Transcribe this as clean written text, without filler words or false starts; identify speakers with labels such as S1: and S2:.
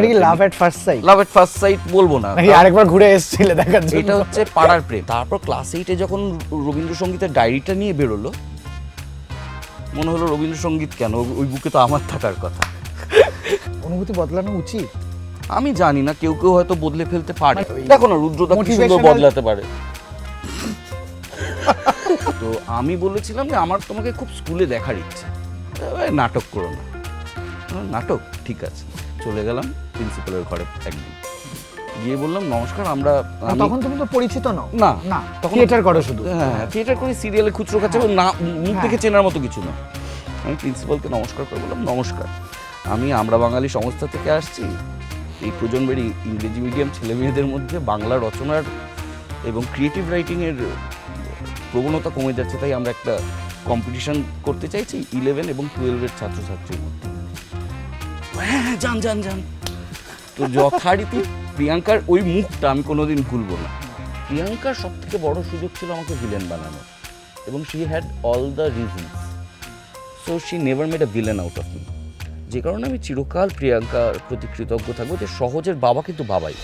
S1: এটা কি love at first sight?
S2: Love at first sight বলবো না,
S1: নাকি আরেকবার ঘুরে এসেছিলে দেখার জন্য?
S2: এটা হচ্ছে পাড়ার প্রেম। তারপর ক্লাস 8-এ যখন রবীন্দ্রসঙ্গীতের ডায়েরিটা নিয়ে বেরোলো, মনে হলো রবীন্দ্রসঙ্গীত কেন, ওই বুকে তো আমার থাকার কথা।
S1: অনুভূতি বদলানো উচিত।
S2: আমি জানি না, কেউ কেউ হয়তো বদলে ফেলতে পারে।
S1: মানে
S2: দেখো না, রুদ্রদা কি সুন্দর
S1: motivational-
S2: বদলাতে পারে। তো আমি বলেছিলাম যে আমার তোমাকে খুব স্কুলে দেখার ইচ্ছে, নাটক করো না। নাটক ঠিক আছে, চলে গেলাম প্রিন্সিপালের ঘরে একদিন, গিয়ে বললাম নমস্কার, আমরা
S1: তখন তুমি তো পরিচিত নও।
S2: না
S1: না,
S2: তখন
S1: থিয়েটার করো শুধু।
S2: হ্যাঁ, থিয়েটার করি, সিরিয়ালে খুচরো কাছে, না মুখ দেখে চেনার মতো কিছু না। আমি প্রিন্সিপালকে নমস্কার করে বললাম, নমস্কার, আমি আমরা বাঙালি সংস্থা থেকে আসছি, এই প্রজন্মের ইংরেজি মিডিয়াম ছেলে মেয়েদের মধ্যে বাংলা রচনার এবং ক্রিয়েটিভ রাইটিংয়ের প্রবণতা কমে যাচ্ছে, তাই আমরা একটা কম্পিটিশন করতে চাইছি 11 এবং 12-এর ছাত্রছাত্রীর মধ্যে। হ্যাঁ, যান যান যান। তো যথারীতি প্রিয়াঙ্কার ওই মুখটা আমি কোনোদিন ভুলবো না। প্রিয়াঙ্কার সব থেকে বড় সুযোগ ছিল আমাকে ভিলেন বানানো, এবং she had all the reasons, so she never made a villain out of me. যে কারণে আমি চিরকাল প্রিয়াঙ্কার প্রতি কৃতজ্ঞ থাকবো, যে সহজের বাবা কিন্তু বাবাই।